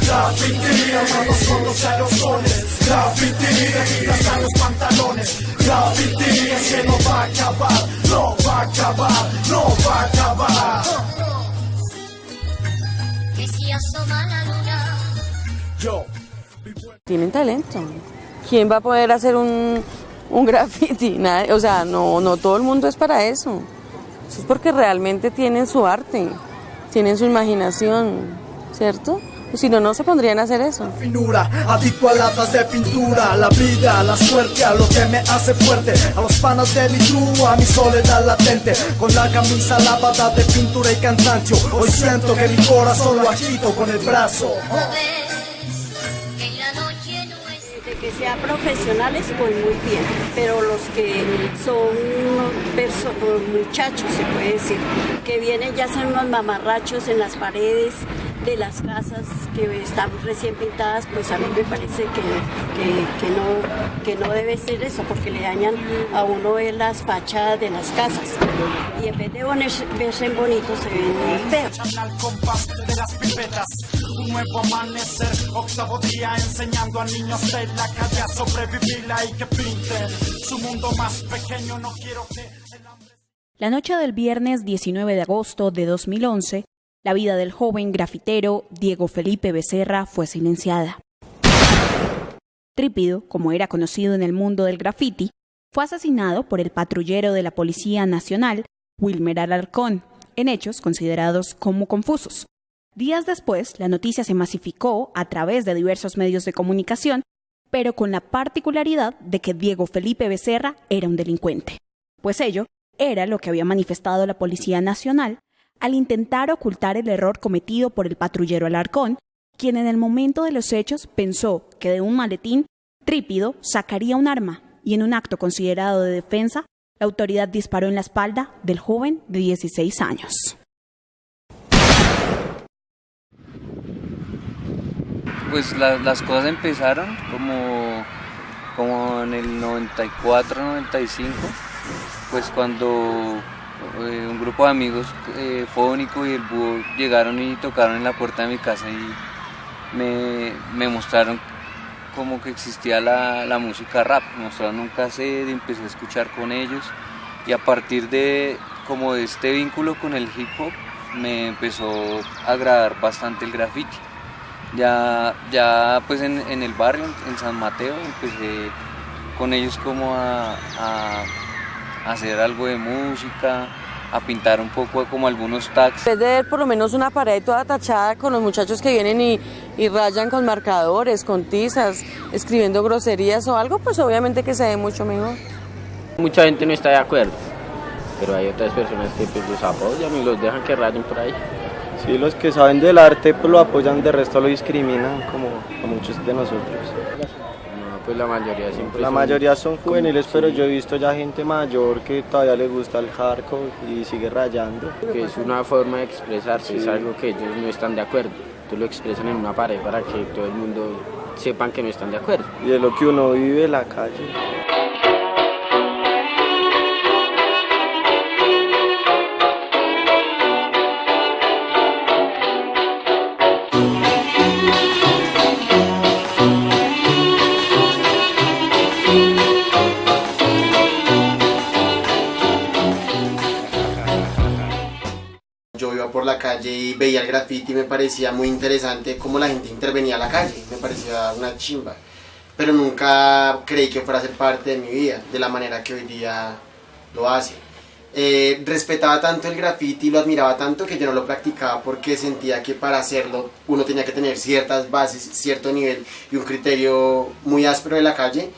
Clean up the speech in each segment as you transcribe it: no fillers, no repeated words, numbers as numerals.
Graffiti, armados con los aerosoles. Graffiti, hasta los pantalones. Graffiti, es que no va a acabar, no va a acabar, no va a acabar. Que si asoma la luna. Yo. Tienen talento. ¿Quién va a poder hacer un graffiti? Nadie, o sea, no todo el mundo es para eso. Eso es porque realmente tienen su arte, tienen su imaginación, ¿cierto? Si no, no se pondrían a hacer eso. Finura, adicto a latas de pintura, la vida, la suerte, a lo que me hace fuerte, a los panas de mi crew, a mi soledad latente, con la camisa lavada de pintura y cansancio. Hoy siento que mi corazón lo agito con el brazo. De que sean profesionales, pues muy bien, pero los que son muchachos, se puede decir, que vienen ya son unos mamarrachos en las paredes de las casas que están recién pintadas, pues a mí me parece que no debe ser eso, porque le dañan a uno ver las fachadas de las casas, y en vez de verse bonitos se ven feos. Un nuevo amanecer, octavo día enseñando a niños de la calle a sobrevivirla y que pinten su mundo más pequeño. No quiero que el hambre... La noche del viernes 19 de agosto de 2011, la vida del joven grafitero Diego Felipe Becerra fue silenciada. Trípido, como era conocido en el mundo del graffiti, fue asesinado por el patrullero de la Policía Nacional, Wilmer Alarcón, en hechos considerados como confusos. Días después, la noticia se masificó a través de diversos medios de comunicación, pero con la particularidad de que Diego Felipe Becerra era un delincuente. Pues ello era lo que había manifestado la Policía Nacional al intentar ocultar el error cometido por el patrullero Alarcón, quien en el momento de los hechos pensó que de un maletín Trípido sacaría un arma y en un acto considerado de defensa, la autoridad disparó en la espalda del joven de 16 años. Pues las cosas empezaron como en el 94, 95, pues cuando un grupo de amigos, Fónico y el Búho, llegaron y tocaron en la puerta de mi casa y me mostraron como que existía la música rap, me mostraron un cassette y empecé a escuchar con ellos, y a partir de como de este vínculo con el hip hop me empezó a agradar bastante el graffiti. Ya pues en el barrio, en San Mateo, empecé con ellos como a hacer algo de música, a pintar un poco como algunos tags. En vez de ver por lo menos una pared toda tachada con los muchachos que vienen y rayan con marcadores, con tizas, escribiendo groserías o algo, pues obviamente que se ve mucho mejor. Mucha gente no está de acuerdo, pero hay otras personas que pues los apoyan y los dejan que rayen por ahí. Sí, los que saben del arte pues lo apoyan, de resto lo discriminan, como a muchos de nosotros. No, pues la mayoría siempre La mayoría son juveniles, pero yo he visto ya gente mayor que todavía le gusta el hardcore y sigue rayando. Que es una forma de expresarse, sí. Es algo que ellos no están de acuerdo. Tú lo expresan en una pared para que todo el mundo sepan que no están de acuerdo. Y es lo que uno vive en la calle. Yo iba por la calle y veía el graffiti y me parecía muy interesante cómo la gente intervenía a la calle, me parecía una chimba, pero nunca creí que fuera a ser parte de mi vida, de la manera que hoy día lo hace. respetaba tanto el graffiti, lo admiraba tanto que yo no lo practicaba porque sentía que para hacerlo uno tenía que tener ciertas bases, cierto nivel y un criterio muy áspero de la calle,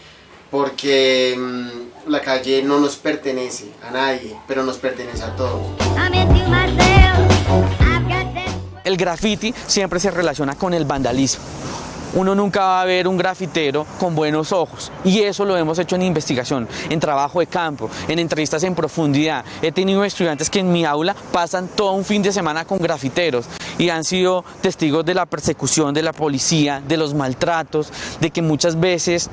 porque la calle no nos pertenece a nadie, pero nos pertenece a todos. El graffiti siempre se relaciona con el vandalismo. Uno nunca va a ver un grafitero con buenos ojos, y eso lo hemos hecho en investigación, en trabajo de campo, en entrevistas en profundidad. He tenido estudiantes que en mi aula pasan todo un fin de semana con grafiteros y han sido testigos de la persecución de la policía, de los maltratos, de que muchas veces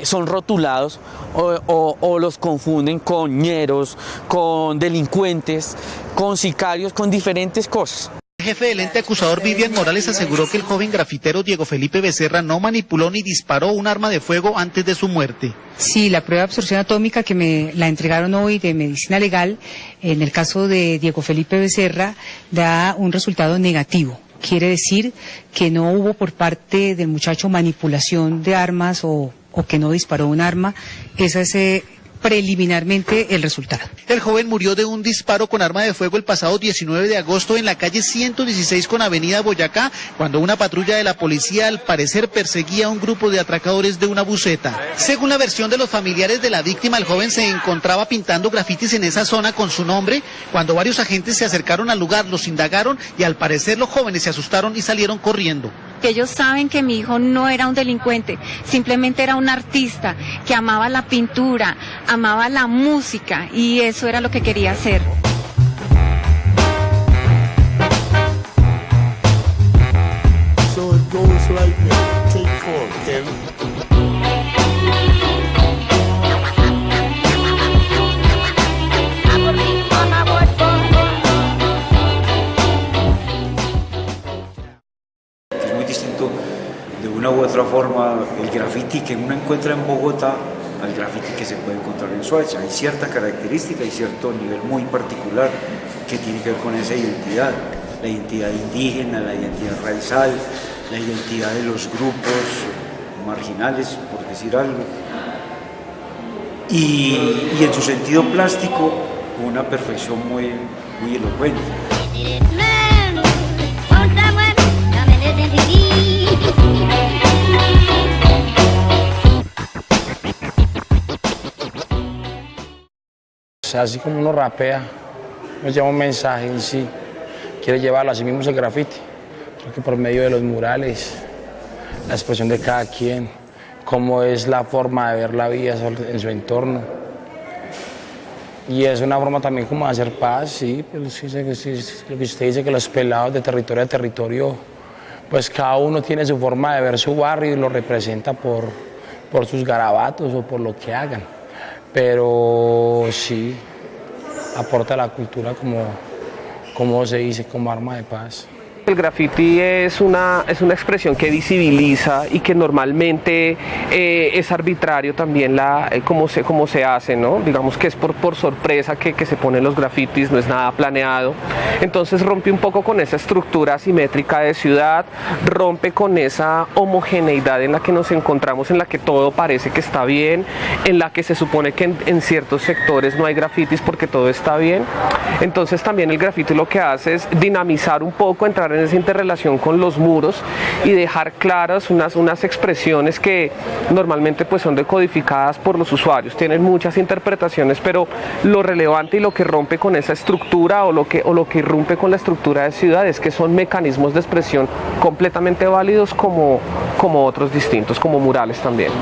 son rotulados o los confunden con ñeros, con delincuentes, con sicarios, con diferentes cosas. El jefe del ente acusador, Vivian Morales, aseguró que el joven grafitero Diego Felipe Becerra no manipuló ni disparó un arma de fuego antes de su muerte. Sí, la prueba de absorción atómica que me la entregaron hoy de medicina legal, en el caso de Diego Felipe Becerra, da un resultado negativo. Quiere decir que no hubo por parte del muchacho manipulación de armas o que no disparó un arma. Esa es preliminarmente el resultado. El joven murió de un disparo con arma de fuego el pasado 19 de agosto en la calle 116 con avenida Boyacá, cuando una patrulla de la policía al parecer perseguía a un grupo de atracadores de una buseta. Según la versión de los familiares de la víctima, el joven se encontraba pintando grafitis en esa zona con su nombre. Cuando varios agentes se acercaron al lugar, los indagaron y al parecer los jóvenes se asustaron y salieron corriendo. Ellos saben que mi hijo no era un delincuente, simplemente era un artista que amaba la pintura, amaba la música, y eso era lo que quería hacer. So it goes like that. Take 4, Kevin. De una u otra forma el graffiti que uno encuentra en Bogotá al graffiti que se puede encontrar en Soacha. Hay cierta característica y cierto nivel muy particular que tiene que ver con esa identidad, la identidad indígena, la identidad raizal, la identidad de los grupos marginales, por decir algo, y en su sentido plástico con una perfección muy elocuente. Así como uno rapea, nos lleva un mensaje en sí, quiere llevarlo, así mismo es el graffiti. Creo que por medio de los murales, la expresión de cada quien, cómo es la forma de ver la vida en su entorno. Y es una forma también como de hacer paz, sí, pues lo que usted dice, que los pelados de territorio a territorio, pues cada uno tiene su forma de ver su barrio y lo representa por sus garabatos o por lo que hagan. Pero sí, aporta a la cultura como se dice, como arma de paz. El graffiti es una expresión que visibiliza y que normalmente es arbitrario también cómo se hace, ¿no? Digamos que es por sorpresa que se ponen los grafitis, no es nada planeado. Entonces rompe un poco con esa estructura asimétrica de ciudad, rompe con esa homogeneidad en la que nos encontramos, en la que todo parece que está bien, en la que se supone que en ciertos sectores no hay grafitis porque todo está bien. Entonces también el graffiti lo que hace es dinamizar un poco, entrar en esa interrelación con los muros y dejar claras unas expresiones que normalmente pues son decodificadas por los usuarios, tienen muchas interpretaciones, pero lo relevante y lo que rompe con esa estructura o lo que irrumpe con la estructura de ciudad es que son mecanismos de expresión completamente válidos como otros distintos, como murales también.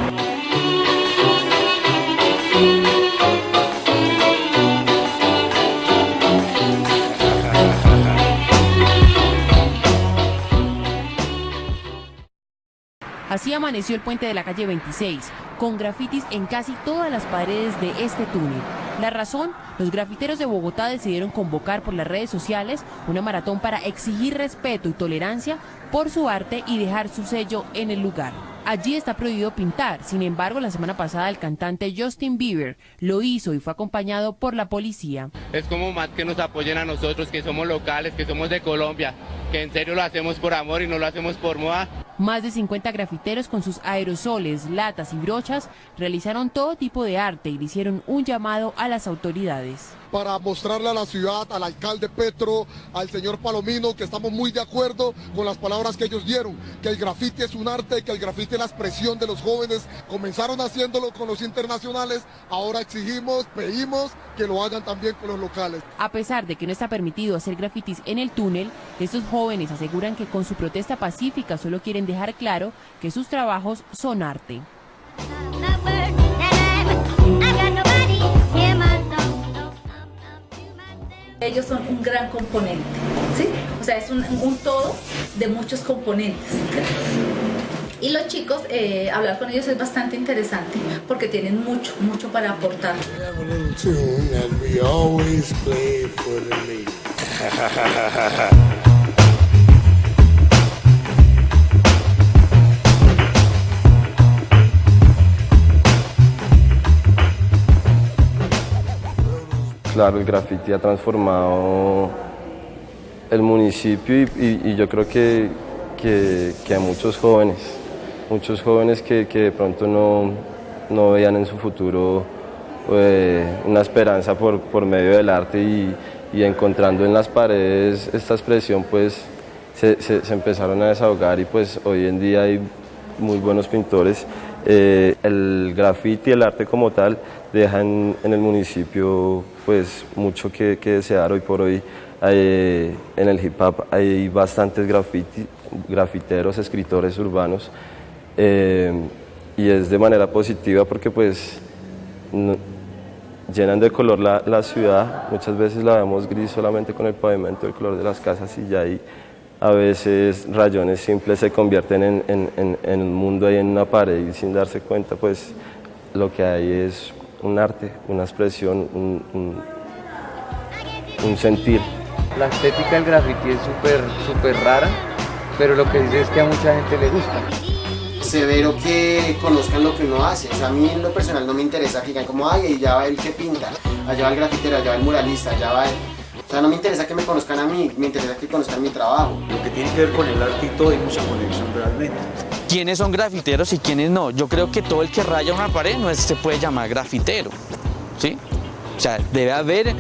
Así amaneció el puente de la calle 26, con grafitis en casi todas las paredes de este túnel. La razón, los grafiteros de Bogotá decidieron convocar por las redes sociales una maratón para exigir respeto y tolerancia por su arte y dejar su sello en el lugar. Allí está prohibido pintar, sin embargo, la semana pasada el cantante Justin Bieber lo hizo y fue acompañado por la policía. Es como más que nos apoyen a nosotros, que somos locales, que somos de Colombia, que en serio lo hacemos por amor y no lo hacemos por moda. Más de 50 grafiteros con sus aerosoles, latas y brochas realizaron todo tipo de arte y le hicieron un llamado a las autoridades. para mostrarle a la ciudad, al alcalde Petro, al señor Palomino, que estamos muy de acuerdo con las palabras que ellos dieron, que el graffiti es un arte, que el graffiti es la expresión de los jóvenes. Comenzaron haciéndolo con los internacionales, ahora exigimos, pedimos que lo hagan también con los locales. A pesar de que no está permitido hacer grafitis en el túnel, estos jóvenes aseguran que con su protesta pacífica solo quieren dejar claro que sus trabajos son arte. Ellos son un gran componente, ¿sí? O sea, es un todo de muchos componentes. Y los chicos, hablar con ellos es bastante interesante porque tienen mucho para aportar. Claro, el graffiti ha transformado el municipio y yo creo que a muchos jóvenes que de pronto no veían en su futuro una esperanza por medio del arte y encontrando en las paredes esta expresión, pues se empezaron a desahogar y pues hoy en día hay muy buenos pintores. El graffiti, el arte como tal, deja en el municipio pues mucho que desear. Hoy por hoy en el hip hop hay bastantes grafiteros, escritores urbanos, y es de manera positiva porque pues llenan de color la ciudad. Muchas veces la vemos gris solamente con el pavimento, el color de las casas, y ya hay a veces rayones simples se convierten en un mundo ahí en una pared y sin darse cuenta pues lo que hay es un arte, una expresión, un sentir. La estética del graffiti es súper rara, pero lo que dice es que a mucha gente le gusta. Severo que conozcan lo que uno hace. O sea, a mí en lo personal no me interesa que digan como, ay, allá va el que pinta, allá va el grafitero, allá va el muralista, allá va el... O sea, no me interesa que me conozcan a mí, me interesa que conozcan mi trabajo. Lo que tiene que ver con el arte y todo hay mucha conexión realmente. ¿Quiénes son grafiteros y quiénes no? Yo creo que todo el que raya una pared no se puede llamar grafitero, ¿sí? O sea, debe haber,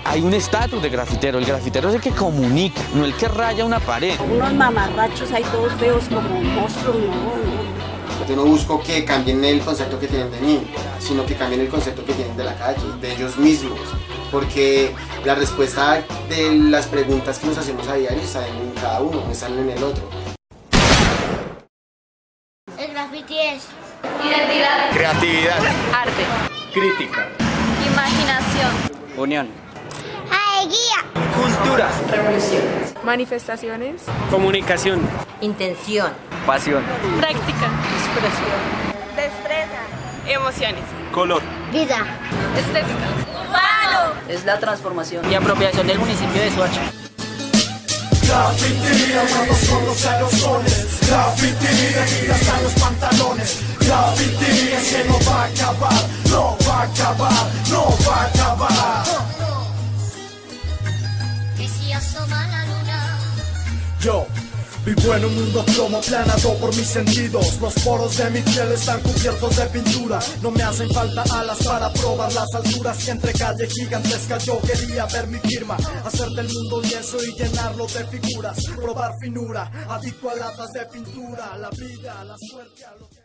hay un estatus de grafitero. El grafitero es el que comunica, no el que raya una pared. Unos mamarrachos ahí todos feos como monstruos, no. Yo no busco que cambien el concepto que tienen de mí, sino que cambien el concepto que tienen de la calle, de ellos mismos. Porque la respuesta de las preguntas que nos hacemos a diario está en cada uno, no están en el otro. El graffiti es identidad, creatividad, arte, crítica, imaginación, unión, guía, cultura, revolución, manifestaciones, comunicación, intención, pasión, práctica, expresión, destreza, emociones, color, vida, estética, urbano. Es la transformación y apropiación del municipio de Soacha. Graffiti, armados con los aerosoles. Graffiti, hasta los pantalones. Graffiti, es que no va a acabar, no va a acabar, no va a acabar. Que si asoma la luna. Yo vivo en un mundo plomo planado por mis sentidos. Los poros de mi piel están cubiertos de pintura. No me hacen falta alas para probar las alturas que entre calle gigantesca yo quería ver mi firma. Hacer del mundo lienzo y llenarlo de figuras. Probar finura, adicto a latas de pintura. La vida, la suerte, a lo que...